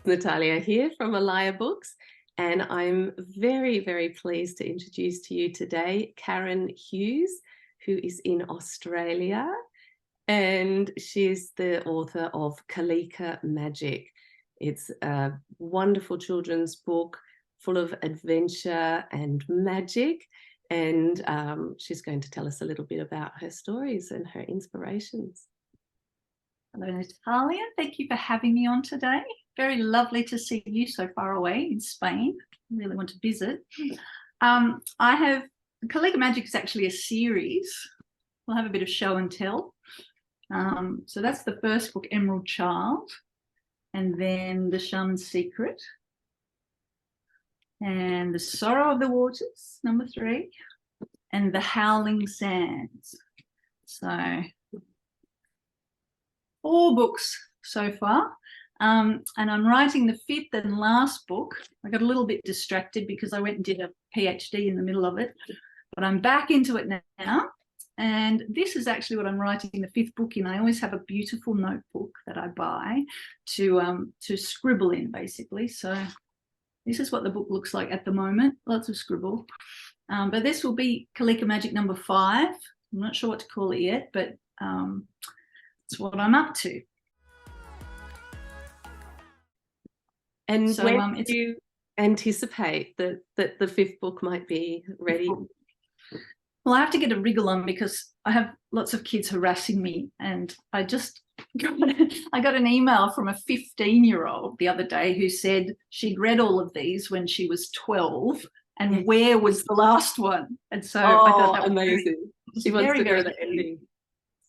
Natalia here from Alaya Books, and I'm very, very pleased to introduce to you today Karen Hughes, who is in Australia, and she's the author of Kalika Magic. It's a wonderful children's book full of adventure and magic, and she's going to tell us a little bit about her stories and her inspirations. Hello, Natalia. Thank you for having me on today. Very lovely to see you so far away in Spain. I really want to visit. I have Kalika Magic is actually a series. We'll have a bit of show and tell. So that's the first book, Emerald Child, and then The Shaman's Secret, and The Sorrow of the Waters, number 3, and The Howling Sands. So 4 books so far, and I'm writing the 5th and last book. I got a little bit distracted because I went and did a PhD in the middle of it, but I'm back into it now, and this is actually what I'm writing the 5th book in. I always have a beautiful notebook that I buy to scribble in, basically. So this is what the book looks like at the moment, lots of scribble. But this will be Kalika Magic number 5. I'm not sure what to call it yet, but it's what I'm up to. And so, when do you anticipate that the 5th book might be ready? Well, I have to get a wriggle on because I have lots of kids harassing me, and I got an email from a 15-year-old the other day who said she'd read all of these when she was 12, and where was the last one? And so I thought that was amazing. She wants to know the ending.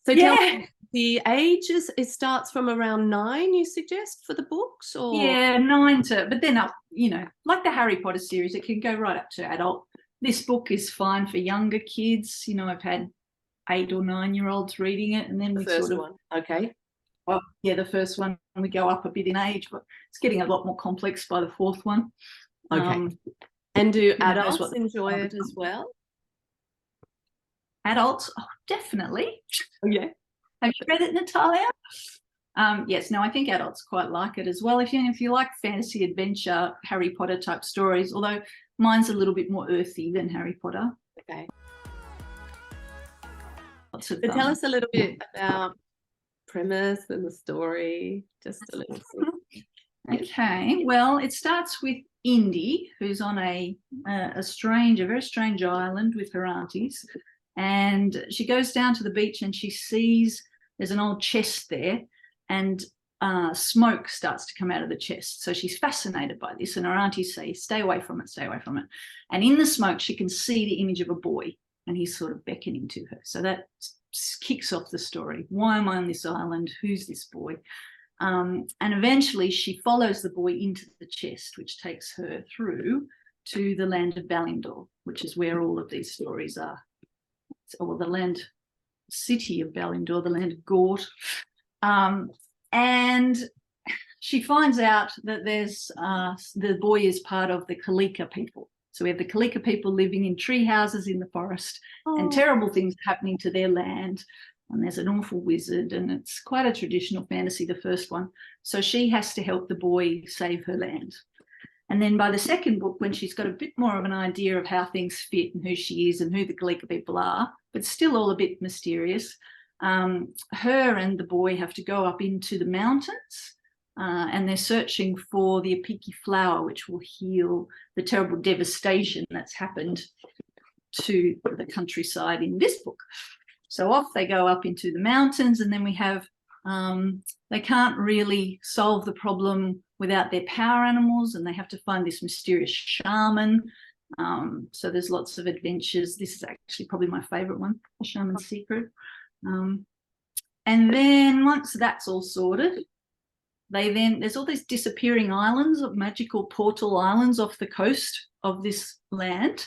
So yeah. Tell me, the ages, it starts from around 9, you suggest, for the books? Or yeah, 9 to, but then up, like the Harry Potter series, it can go right up to adult. This book is fine for younger kids. I've had 8 or 9-year-olds reading it, and then the first one. Okay. Well, yeah, the first one, we go up a bit in age, but it's getting a lot more complex by the 4th one. Okay. And do adults enjoy it as well? Adults, oh, definitely. Oh, yeah. Have you read it, Natalia? Yes, no, I think adults quite like it as well. If you like fantasy adventure, Harry Potter type stories, although mine's a little bit more earthy than Harry Potter. Okay. So tell us a little bit about premise and the story, just a little. Okay, well, it starts with Indy, who's on a very strange island with her aunties, and she goes down to the beach and she sees there's an old chest there, and smoke starts to come out of the chest. So she's fascinated by this, and her aunties say, stay away from it, stay away from it. And in the smoke, she can see the image of a boy, and he's sort of beckoning to her. So that kicks off the story. Why am I on this island? Who's this boy? And eventually she follows the boy into the chest, which takes her through to the land of Balindor, which is where all of these stories are. Or the city of Balindor, the land of Gort. And she finds out that the boy is part of the Kalika people. So we have the Kalika people living in tree houses in the forest, and terrible things happening to their land. And there's an awful wizard, and it's quite a traditional fantasy, the first one. So she has to help the boy save her land. And then by the 2nd book, when she's got a bit more of an idea of how things fit and who she is and who the Kalika people are, but still all a bit mysterious, her and the boy have to go up into the mountains, and they're searching for the apiki flower, which will heal the terrible devastation that's happened to the countryside in this book. So off they go up into the mountains, and then we have, they can't really solve the problem without their power animals, and they have to find this mysterious shaman. So there's lots of adventures. This is actually probably my favourite one, The Shaman's Secret. And then once that's all sorted, there's all these disappearing islands, of magical portal islands off the coast of this land,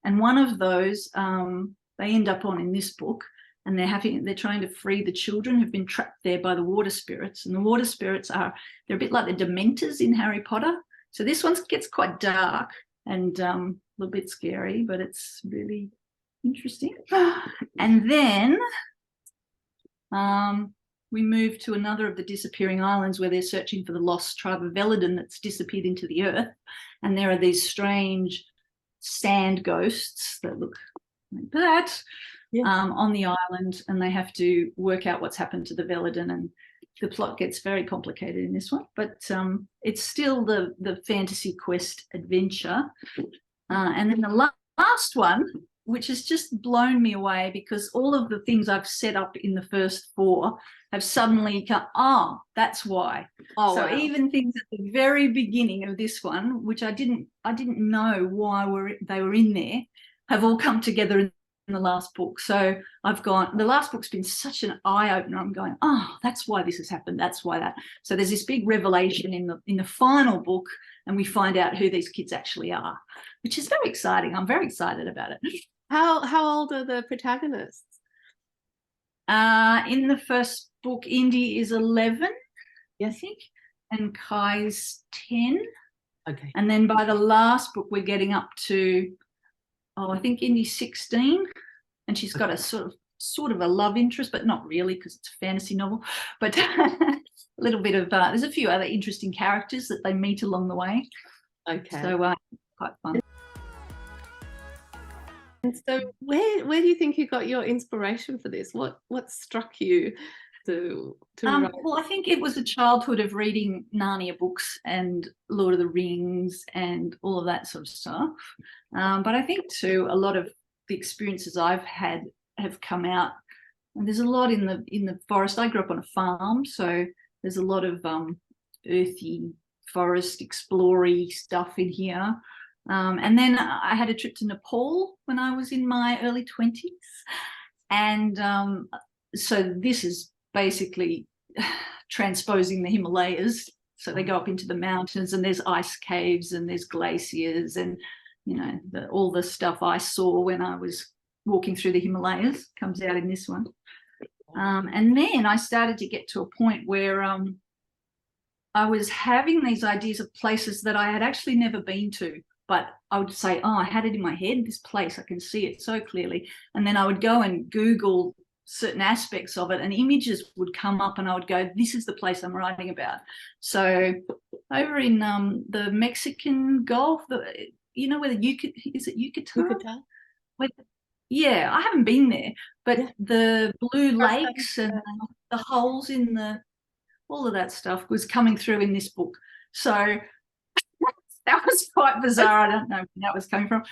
and one of those they end up on in this book, and they're trying to free the children who've been trapped there by the water spirits. And the water spirits they're a bit like the Dementors in Harry Potter. So this one gets quite dark and a little bit scary, but it's really interesting. And then we move to another of the disappearing islands where they're searching for the lost tribe of Veladon that's disappeared into the earth. And there are these strange sand ghosts that look like that on the island, and they have to work out what's happened to the Veladon, and the plot gets very complicated in this one, but it's still the fantasy quest adventure. And then the last one, which has just blown me away, because all of the things I've set up in the first 4 have suddenly come, that's why. So wow. Even things at the very beginning of this one, which I didn't know why they were in there, have all come together in the last book. So the last book's been such an eye-opener. I'm going, that's why this has happened, that's why that. So there's this big revelation in the final book, and we find out who these kids actually are, which is very exciting. I'm very excited about it. How old are the protagonists? In the first book, Indy is 11, yes, I think, and Kai's 10. Okay. And then by the last book, we're getting up to, I think Indy's 16, and she's got a sort of a love interest, but not really, because it's a fantasy novel. But a little bit of there's a few other interesting characters that they meet along the way. Okay. So quite fun. And so where do you think you got your inspiration for this? What struck you to write? Well, I think it was a childhood of reading Narnia books and Lord of the Rings and all of that sort of stuff. But I think too, a lot of the experiences I've had have come out, and there's a lot in the forest. I grew up on a farm, so there's a lot of earthy forest explory stuff in here. And then I had a trip to Nepal when I was in my early 20s. And so this is basically transposing the Himalayas. So they go up into the mountains, and there's ice caves and there's glaciers, and, all the stuff I saw when I was walking through the Himalayas comes out in this one. And then I started to get to a point where I was having these ideas of places that I had actually never been to. But I would say, I had it in my head, this place, I can see it so clearly. And then I would go and Google certain aspects of it, and images would come up, and I would go, this is the place I'm writing about. So over in the Mexican Gulf, where is it Yucatan? Yeah, I haven't been there, but the blue lakes and the holes in all of that stuff was coming through in this book. So that was quite bizarre. I don't know where that was coming from.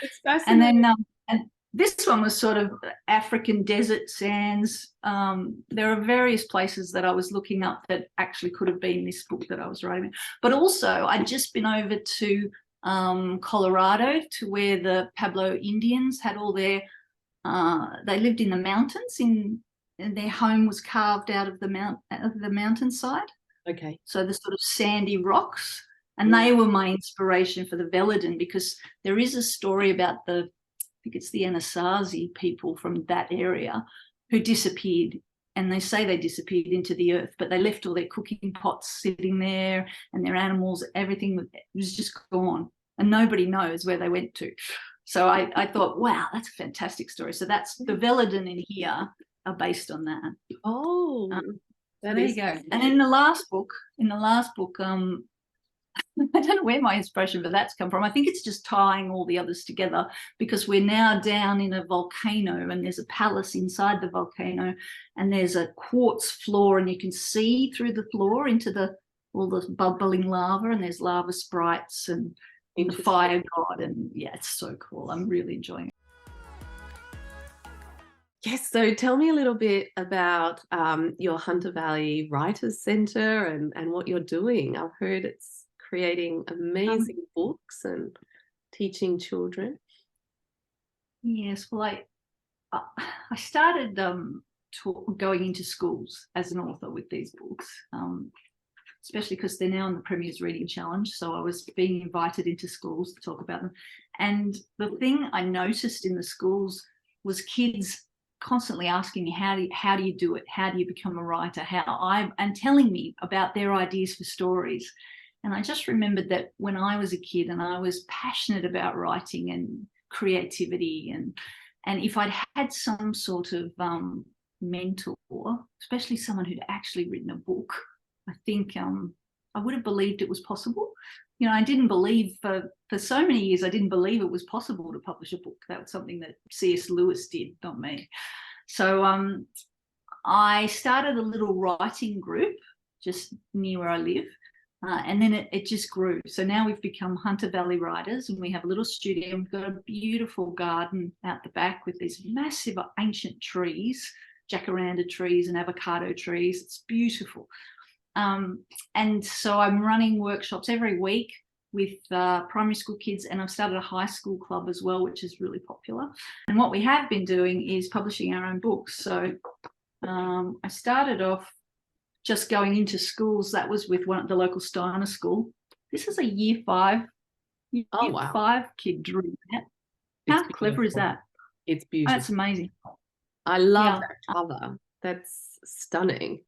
And then and this one was sort of African desert sands. There are various places that I was looking up that actually could have been this book that I was writing. But also, I'd just been over to Colorado, to where the Pueblo Indians had all their, they lived in the mountains, and their home was carved out of the mountainside. Okay. So the sort of sandy rocks. And they were my inspiration for the Veladon, because there is a story about I think it's the Anasazi people from that area who disappeared. And they say they disappeared into the earth, but they left all their cooking pots sitting there, and their animals, everything was just gone. And nobody knows where they went to. So I thought, wow, that's a fantastic story. So that's the Veladon in here are based on that. Oh, there you go. And in the last book, I don't know where my inspiration for that's come from. I think it's just tying all the others together, because we're now down in a volcano, and there's a palace inside the volcano, and there's a quartz floor, and you can see through the floor into all the bubbling lava, and there's lava sprites and the fire god, and yeah, it's so cool. I'm really enjoying it. Yes, so tell me a little bit about your Hunter Valley Writers Centre and what you're doing. I've heard it's creating amazing books and teaching children. Yes, well, I started going into schools as an author with these books, especially because they're now in the Premier's Reading Challenge. So I was being invited into schools to talk about them. And the thing I noticed in the schools was kids constantly asking me, how do you do it? How do you become a writer? And telling me about their ideas for stories. And I just remembered that when I was a kid and I was passionate about writing and creativity, and if I'd had some sort of mentor, especially someone who'd actually written a book, I think I would have believed it was possible. You know, I didn't believe for so many years, I didn't believe it was possible to publish a book. That was something that C.S. Lewis did, not me. So I started a little writing group just near where I live. And then it just grew. So now we've become Hunter Valley writers, and we have a little studio. We've got a beautiful garden out the back with these massive ancient trees, jacaranda trees and avocado trees. It's beautiful. And so I'm running workshops every week with primary school kids, and I've started a high school club as well, which is really popular. And what we have been doing is publishing our own books. So I started off just going into schools. That was with the local Steiner school. This is a year 5 kid drew that. How clever is that? It's beautiful. That's amazing. I love that cover. That's stunning.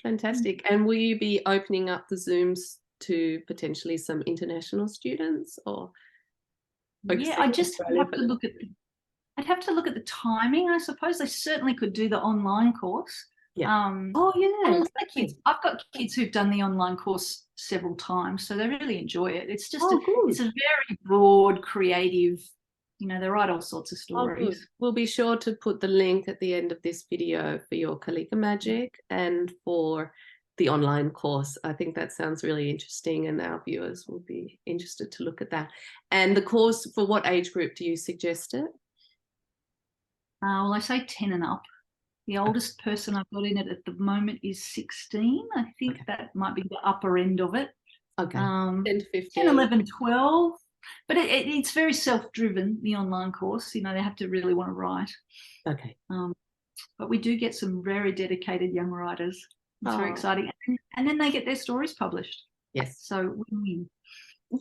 Fantastic. And will you be opening up the Zooms to potentially some international students, or? Yeah, I just have to look at I'd have to look at the timing. I suppose they certainly could do the online course. Yeah. I've got kids who've done the online course several times, so they really enjoy it. It's just it's a very broad, creative, you know, they write all sorts of stories. We'll be sure to put the link at the end of this video for your Kalika Magic and for the online course. I think that sounds really interesting, and our viewers will be interested to look at that. And the course, for what age group do you suggest it? Well, I say 10 and up. The oldest person I've got in it at the moment is 16. I think that might be the upper end of it. Okay. 10 to 15. 10, 11, 12. But it's very self-driven, the online course. You know, they have to really want to write. Okay. But we do get some very dedicated young writers. It's very exciting. And then they get their stories published. Yes. So win-win.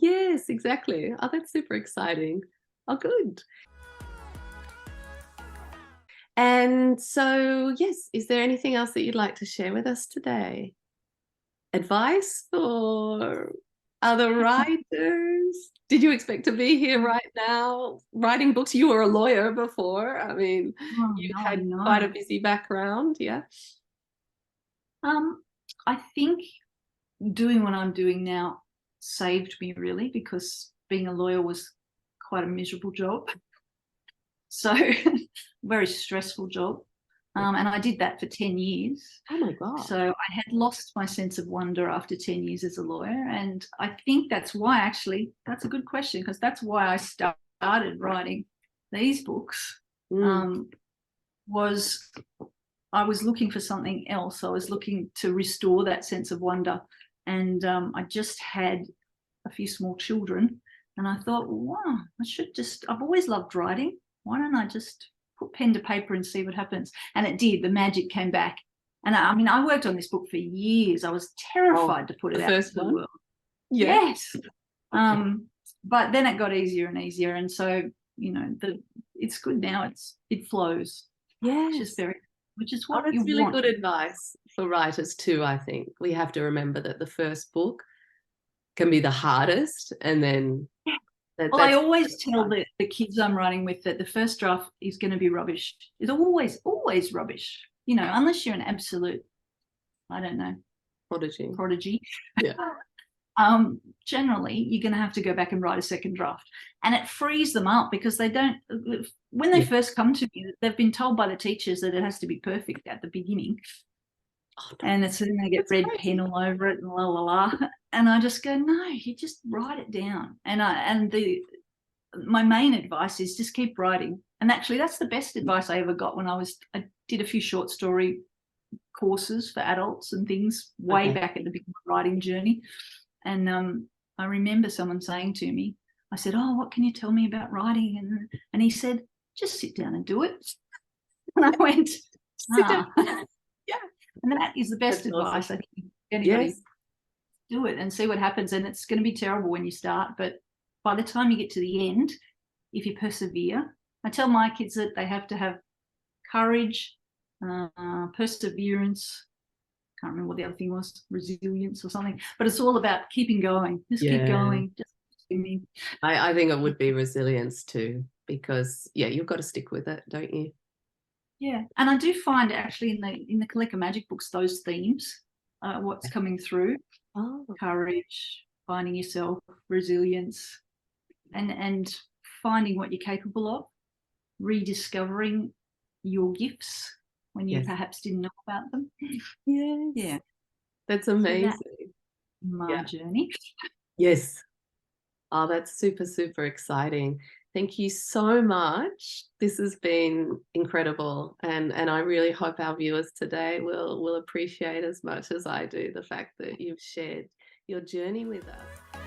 Yes, exactly. Oh, that's super exciting. Oh, good. And so, yes, is there anything else that you'd like to share with us today? Advice for other writers? Did you expect to be here right now writing books? You were a lawyer before. I mean, you had quite a busy background, yeah? I think doing what I'm doing now saved me, really, because being a lawyer was quite a miserable job. So very stressful job. And I did that for 10 years. Oh my God. So I had lost my sense of wonder after 10 years as a lawyer. And I think that's why, actually, that's a good question, because that's why I started writing these books. Was I was looking for something else. I was looking to restore that sense of wonder. And I just had a few small children. And I thought, wow, I've always loved writing. Why don't I just put pen to paper and see what happens? And it did. The magic came back. And I mean, I worked on this book for years. I was terrified to put it out to the world. Yeah. Yes. But then it got easier and easier. And so, you know, it's good now. It flows. Yeah. Which is what you want. That's really good advice for writers too, I think. We have to remember that the first book can be the hardest, and then I always tell the kids I'm writing with that the first draft is going to be rubbish. It's always rubbish, you know, unless you're an absolute, I don't know, prodigy. Yeah. Generally, you're going to have to go back and write a second draft, and it frees them up because they don't. When they first come to me, they've been told by the teachers that it has to be perfect at the beginning. And it's then they get red pen all over it and la la la. And I just go, no, you just write it down. And my main advice is just keep writing. And actually, that's the best advice I ever got when I did a few short story courses for adults and things way back at the beginning of my writing journey. And I remember someone saying to me, I said, oh, what can you tell me about writing? And he said, just sit down and do it. And I went, sit down. Yeah. And that is the best advice, I think. Anybody do it and see what happens. And it's going to be terrible when you start, but by the time you get to the end, if you persevere, I tell my kids that they have to have courage, perseverance. Can't remember what the other thing was, resilience or something. But it's all about keeping going. Just keep going. I think it would be resilience too, because you've got to stick with it, don't you? Yeah, and I do find actually in the Kalika Magic books, those themes, what's coming through: Oh, courage, finding yourself, resilience, and finding what you're capable of, rediscovering your gifts when you yes. perhaps didn't know about them. Yes. Yeah, That's so amazing. that's my Yeah. journey. Yes. Oh, that's super, super exciting. Thank you so much. This has been incredible. And I really hope our viewers today will appreciate as much as I do the fact that you've shared your journey with us.